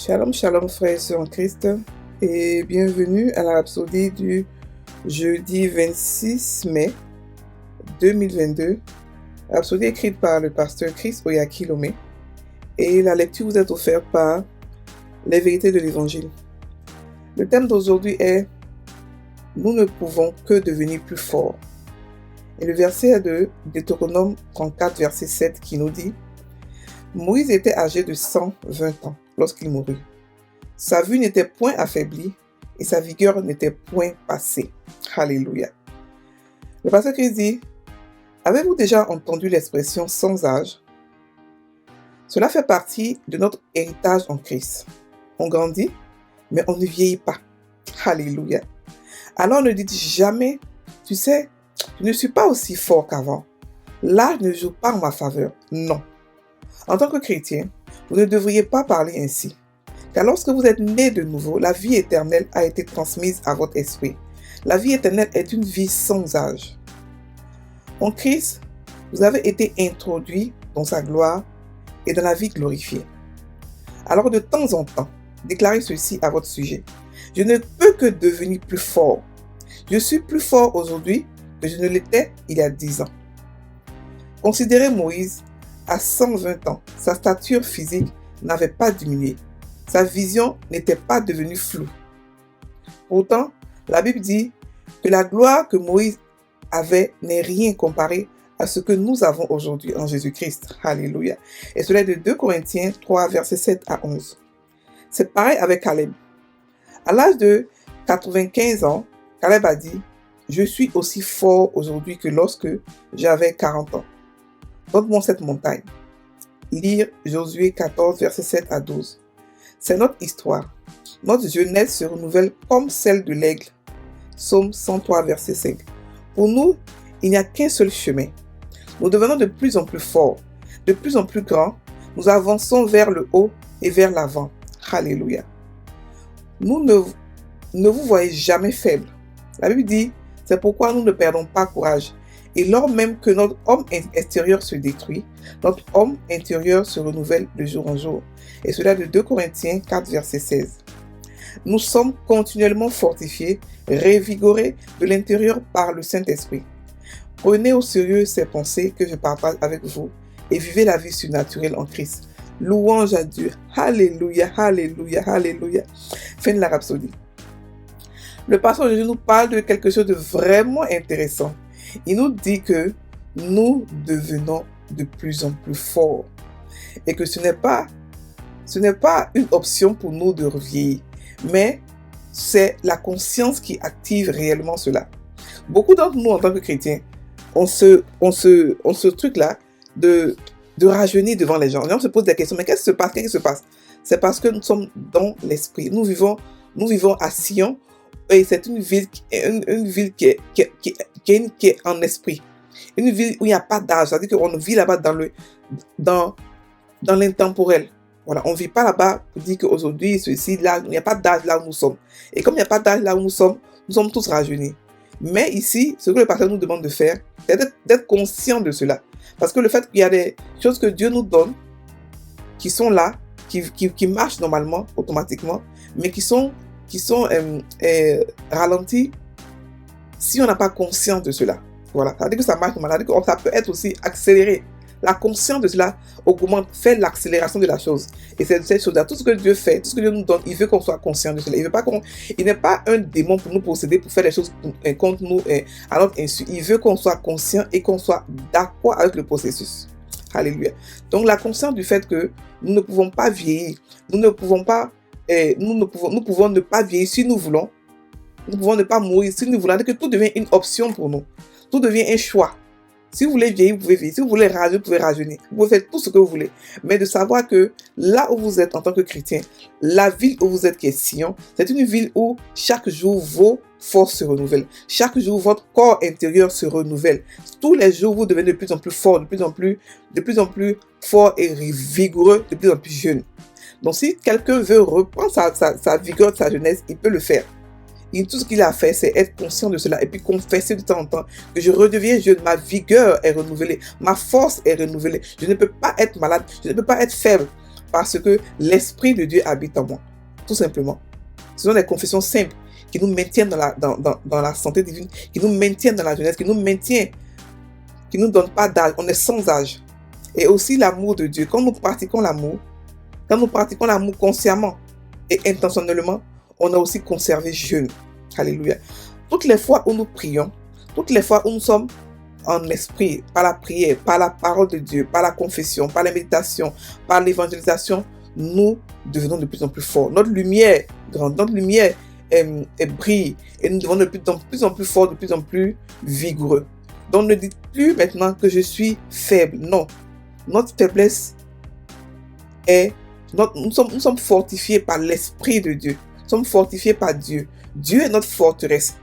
Shalom, shalom frères et sœurs en Christ et bienvenue à la rhapsodie du jeudi 26 mai 2022. Rhapsodie écrite par le pasteur Chris Oyakilome et la lecture vous est offerte par les vérités de l'évangile. Le thème d'aujourd'hui est « Nous ne pouvons que devenir plus forts ». Et le verset est de Deutéronome 34, verset 7 qui nous dit « Moïse était âgé de 120 ans lorsqu'il mourut. Sa vue n'était point affaiblie et sa vigueur n'était point passée. » Alléluia. Le pasteur Christ dit « Avez-vous déjà entendu l'expression sans âge ?» Cela fait partie de notre héritage en Christ. On grandit, mais on ne vieillit pas. Alléluia. Alors ne dites jamais « Tu sais, je ne suis pas aussi fort qu'avant. L'âge ne joue pas en ma faveur. » Non. En tant que chrétien, vous ne devriez pas parler ainsi. Car lorsque vous êtes né de nouveau, la vie éternelle a été transmise à votre esprit. La vie éternelle est une vie sans âge. En Christ, vous avez été introduit dans sa gloire et dans la vie glorifiée. Alors de temps en temps, déclarez ceci à votre sujet. Je ne peux que devenir plus fort. Je suis plus fort aujourd'hui que je ne l'étais il y a 10 ans. Considérez Moïse à 120 ans. Sa stature physique n'avait pas diminué. Sa vision n'était pas devenue floue. Pourtant, la Bible dit que la gloire que Moïse avait n'est rien comparé à ce que nous avons aujourd'hui en Jésus-Christ. Alléluia. Et cela est de 2 Corinthiens 3, versets 7 à 11. C'est pareil avec Caleb. À l'âge de 95 ans, Caleb a dit « Je suis aussi fort aujourd'hui que lorsque j'avais 40 ans. Donne-moi cette montagne. » Lire Josué 14, versets 7 à 12. C'est notre histoire. Notre jeunesse se renouvelle comme celle de l'aigle. Psaume 103, verset 5. Pour nous, il n'y a qu'un seul chemin. Nous devenons de plus en plus forts, de plus en plus grands. Nous avançons vers le haut et vers l'avant. Alléluia. Nous ne vous voyez jamais faibles. La Bible dit, c'est pourquoi nous ne perdons pas courage. Et lors même que notre homme extérieur se détruit, notre homme intérieur se renouvelle de jour en jour. Et cela de 2 Corinthiens 4, verset 16. Nous sommes continuellement fortifiés, révigorés de l'intérieur par le Saint-Esprit. Prenez au sérieux ces pensées que je partage avec vous et vivez la vie surnaturelle en Christ. Louange à Dieu. Alléluia, alléluia, alléluia. Fin de la rhapsodie. Le pasteur Jésus nous parle de quelque chose de vraiment intéressant. Il nous dit que nous devenons de plus en plus forts et que ce n'est pas une option pour nous de vieillir, mais c'est la conscience qui active réellement cela. Beaucoup d'entre nous en tant que chrétiens, on ce truc-là de rajeunir devant les gens. Et on se pose des questions, mais qu'est-ce qui se passe? C'est parce que nous sommes dans l'esprit. Nous vivons à Sion et c'est une ville qui est en esprit. Une ville où il n'y a pas d'âge. C'est-à-dire qu'on vit là-bas dans l'intemporel. Voilà, on ne vit pas là-bas pour dire qu'aujourd'hui, ceci, là, il n'y a pas d'âge là où nous sommes. Et comme il n'y a pas d'âge là où nous sommes tous rajeunis. Mais ici, ce que le pasteur nous demande de faire, c'est d'être conscient de cela. Parce que le fait qu'il y a des choses que Dieu nous donne, qui sont là, qui marchent normalement, automatiquement, mais qui sont ralenties si on n'a pas conscience de cela. Voilà, ça veut dire que ça marche normalement, ça veut dire que ça peut être aussi accéléré. La conscience de cela augmente, fait l'accélération de la chose. Et c'est cette chose-là, tout ce que Dieu fait, tout ce que Dieu nous donne, il veut qu'on soit conscient de cela. Il n'est pas un démon pour nous posséder, pour faire les choses contre nous à notre insu. Il veut qu'on soit conscient et qu'on soit d'accord avec le processus. Alléluia. Donc la conscience du fait que nous ne pouvons pas vieillir, nous pouvons ne pas vieillir si nous voulons. Nous pouvons ne pas mourir si nous voulons. Que tout devient une option pour nous. Tout devient un choix. Si vous voulez vieillir, vous pouvez vieillir. Si vous voulez rajeunir, vous pouvez rajeunir. Vous pouvez faire tout ce que vous voulez. Mais de savoir que là où vous êtes en tant que chrétien, la ville où vous êtes qui est Sion, c'est une ville où chaque jour vos forces se renouvellent. Chaque jour, votre corps intérieur se renouvelle. Tous les jours, vous devenez de plus en plus fort, de plus en plus fort et vigoureux, de plus en plus jeune. Donc si quelqu'un veut reprendre sa vigueur de sa jeunesse, il peut le faire. Et tout ce qu'il a fait, c'est être conscient de cela et puis confesser de temps en temps que je redeviens jeune, ma vigueur est renouvelée, ma force est renouvelée. Je ne peux pas être malade, je ne peux pas être faible parce que l'Esprit de Dieu habite en moi. Tout simplement. Ce sont des confessions simples qui nous maintiennent dans la santé divine, qui nous maintiennent dans la jeunesse, qui nous maintiennent, qui ne nous donnent pas d'âge. On est sans âge. Et aussi l'amour de Dieu. Quand nous pratiquons l'amour consciemment et intentionnellement, on a aussi conservé jeune. Alléluia. Toutes les fois où nous prions, toutes les fois où nous sommes en esprit, par la prière, par la parole de Dieu, par la confession, par la méditation, par l'évangélisation, nous devenons de plus en plus forts. Notre lumière grande, notre lumière brille et nous devenons de plus en plus forts, de plus en plus vigoureux. Donc ne dites plus maintenant que je suis faible. Non, notre faiblesse est... Nous sommes fortifiés par l'Esprit de Dieu. Nous sommes fortifiés par Dieu. Dieu est notre forteresse.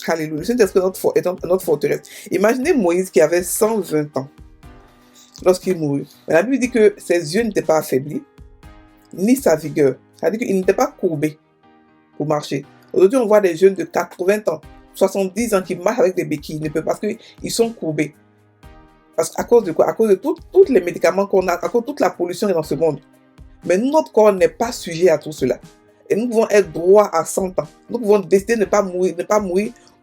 Alléluia. Le Saint-Esprit est notre forteresse. Imaginez Moïse qui avait 120 ans lorsqu'il mourut. Mais la Bible dit que ses yeux n'étaient pas affaiblis, ni sa vigueur. C'est-à-dire qu'il n'était pas courbé pour marcher. Aujourd'hui, on voit des jeunes de 80 ans, 70 ans qui marchent avec des béquilles. Ils ne peuvent pas parce qu'ils sont courbés. À cause de quoi? À cause de tous les médicaments qu'on a, à cause de toute la pollution qui est dans ce monde. Mais notre corps n'est pas sujet à tout cela. Et nous pouvons être droits à 100 ans. Nous pouvons décider de ne pas mourir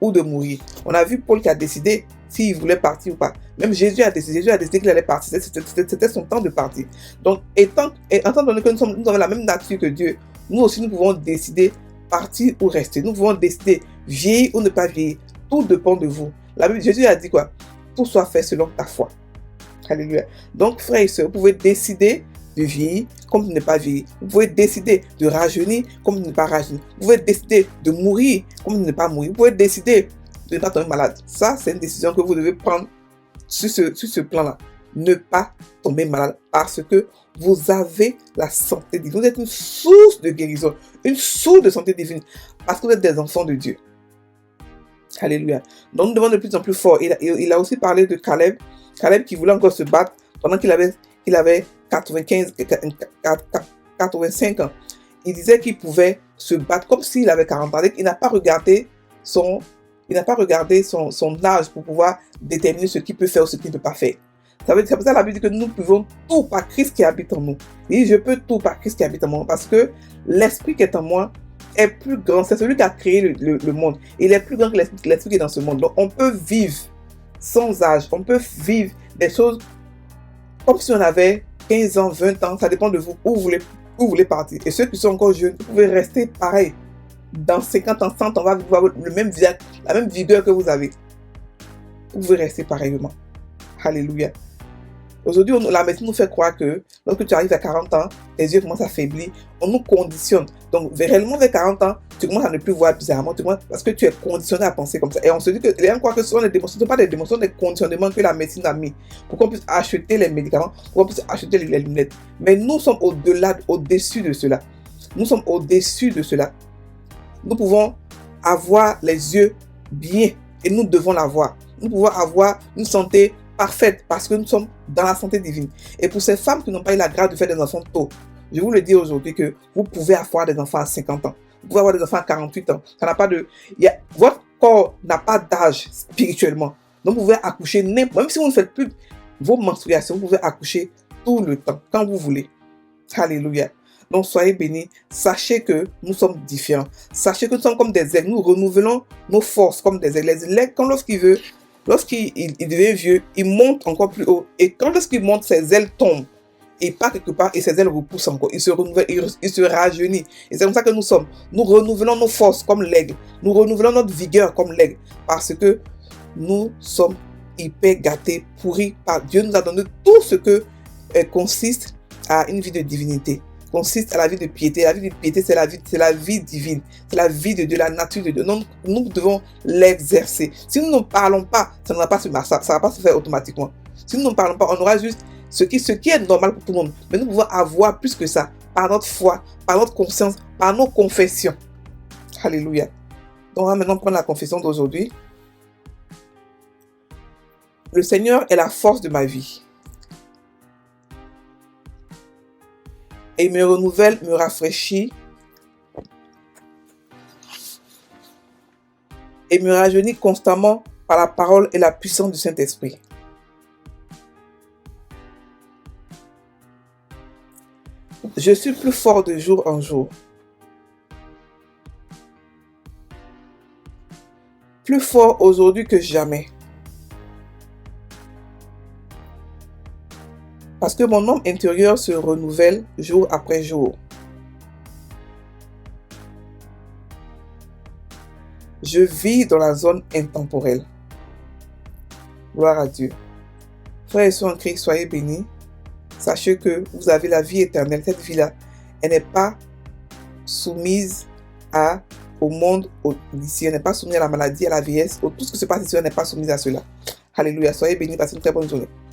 ou de mourir. On a vu Paul qui a décidé s'il voulait partir ou pas. Même Jésus a décidé qu'il allait partir. C'était son temps de partir. Donc, étant donné que nous avons la même nature que Dieu, nous aussi nous pouvons décider partir ou rester. Nous pouvons décider vieillir ou ne pas vieillir. Tout dépend de vous. Jésus a dit quoi? Tout soit fait selon ta foi. Alléluia. Donc, frères et sœurs, vous pouvez décider de vieillir comme de ne pas vieillir. Vous pouvez décider de rajeunir comme de ne pas rajeunir. Vous pouvez décider de mourir comme de ne pas mourir. Vous pouvez décider de ne pas tomber malade. Ça, c'est une décision que vous devez prendre sur ce plan-là. Ne pas tomber malade parce que vous avez la santé divine. Vous êtes une source de guérison, une source de santé divine parce que vous êtes des enfants de Dieu. Alléluia. Donc nous devons de plus en plus fort. Il a aussi parlé de Caleb. Caleb qui voulait encore se battre pendant qu'il avait 85 ans. Il disait qu'il pouvait se battre comme s'il avait 40 ans. Il n'a pas regardé son âge pour pouvoir déterminer ce qu'il peut faire ou ce qu'il ne peut pas faire. C'est pour ça que la Bible dit que nous pouvons tout par Christ qui habite en nous. Il dit, je peux tout par Christ qui habite en moi parce que l'esprit qui est en moi est plus grand. C'est celui qui a créé le monde. Il est plus grand que l'esprit qui est dans ce monde. Donc, on peut vivre sans âge. On peut vivre des choses comme si on avait 15 ans, 20 ans. Ça dépend de vous, où vous voulez partir. Et ceux qui sont encore jeunes, vous pouvez rester pareil. Dans 50 ans, 100 ans, on va avoir la même vigueur que vous avez. Vous pouvez rester pareillement. Alléluia. Aujourd'hui, la médecine nous fait croire que lorsque tu arrives à 40 ans, tes yeux commencent à faiblir. On nous conditionne. Donc, réellement, vers 40 ans, tu commences à ne plus voir bizarrement. Parce que tu es conditionné à penser comme ça. Et on se dit que les gens croient que ce sont des démonstrations. Ce ne sont pas des démonstrations, des conditionnements que la médecine a mis pour qu'on puisse acheter les médicaments, pour qu'on puisse acheter les lunettes. Mais nous sommes au-dessus de cela. Nous sommes au-dessus de cela. Nous pouvons avoir les yeux bien et nous devons l'avoir. Nous pouvons avoir une santé parfaite parce que nous sommes dans la santé divine. Et pour ces femmes qui n'ont pas eu la grâce de faire des enfants tôt, je vous le dis aujourd'hui que vous pouvez avoir des enfants à 50 ans. Vous pouvez avoir des enfants à 48 ans. Ça n'a pas de... Votre corps n'a pas d'âge spirituellement. Donc vous pouvez accoucher même si vous ne faites plus vos menstruations, vous pouvez accoucher tout le temps, quand vous voulez. Alléluia. Donc soyez bénis. Sachez que nous sommes différents. Sachez que nous sommes comme des aigles. Nous renouvelons nos forces comme des aigles. Les aigles, lorsqu'il devient vieux, il monte encore plus haut. Et lorsqu'il monte, ses ailes tombent. Et pas quelque part, et ses ailes repoussent encore. Il se renouvelle, il se rajeunit. Et c'est comme ça que nous sommes. Nous renouvelons nos forces comme l'aigle. Nous renouvelons notre vigueur comme l'aigle. Parce que nous sommes hyper gâtés, pourris par Dieu. Nous a donné tout ce que consiste à une vie de divinité. Consiste à la vie de piété. La vie de piété, c'est la vie divine. C'est la vie de Dieu, la nature de Dieu. Donc, nous devons l'exercer. Si nous ne parlons pas, ça ne va pas se faire automatiquement. Si nous ne parlons pas, on aura juste ce qui est normal pour tout le monde. Mais nous pouvons avoir plus que ça, par notre foi, par notre conscience, par nos confessions. Alléluia. Donc, on va maintenant prendre la confession d'aujourd'hui. Le Seigneur est la force de ma vie. Et me renouvelle, me rafraîchit et me rajeunit constamment par la parole et la puissance du Saint-Esprit. Je suis plus fort de jour en jour. Plus fort aujourd'hui que jamais. Parce que mon homme intérieur se renouvelle jour après jour. Je vis dans la zone intemporelle. Gloire à Dieu. Frères et sœurs en Christ, soyez bénis. Sachez que vous avez la vie éternelle. Cette vie-là, elle n'est pas soumise au monde d'ici. Elle n'est pas soumise à la maladie, à la vieillesse. Tout ce qui se passe ici, elle n'est pas soumise à cela. Alléluia. Soyez bénis. Passez une très bonne journée.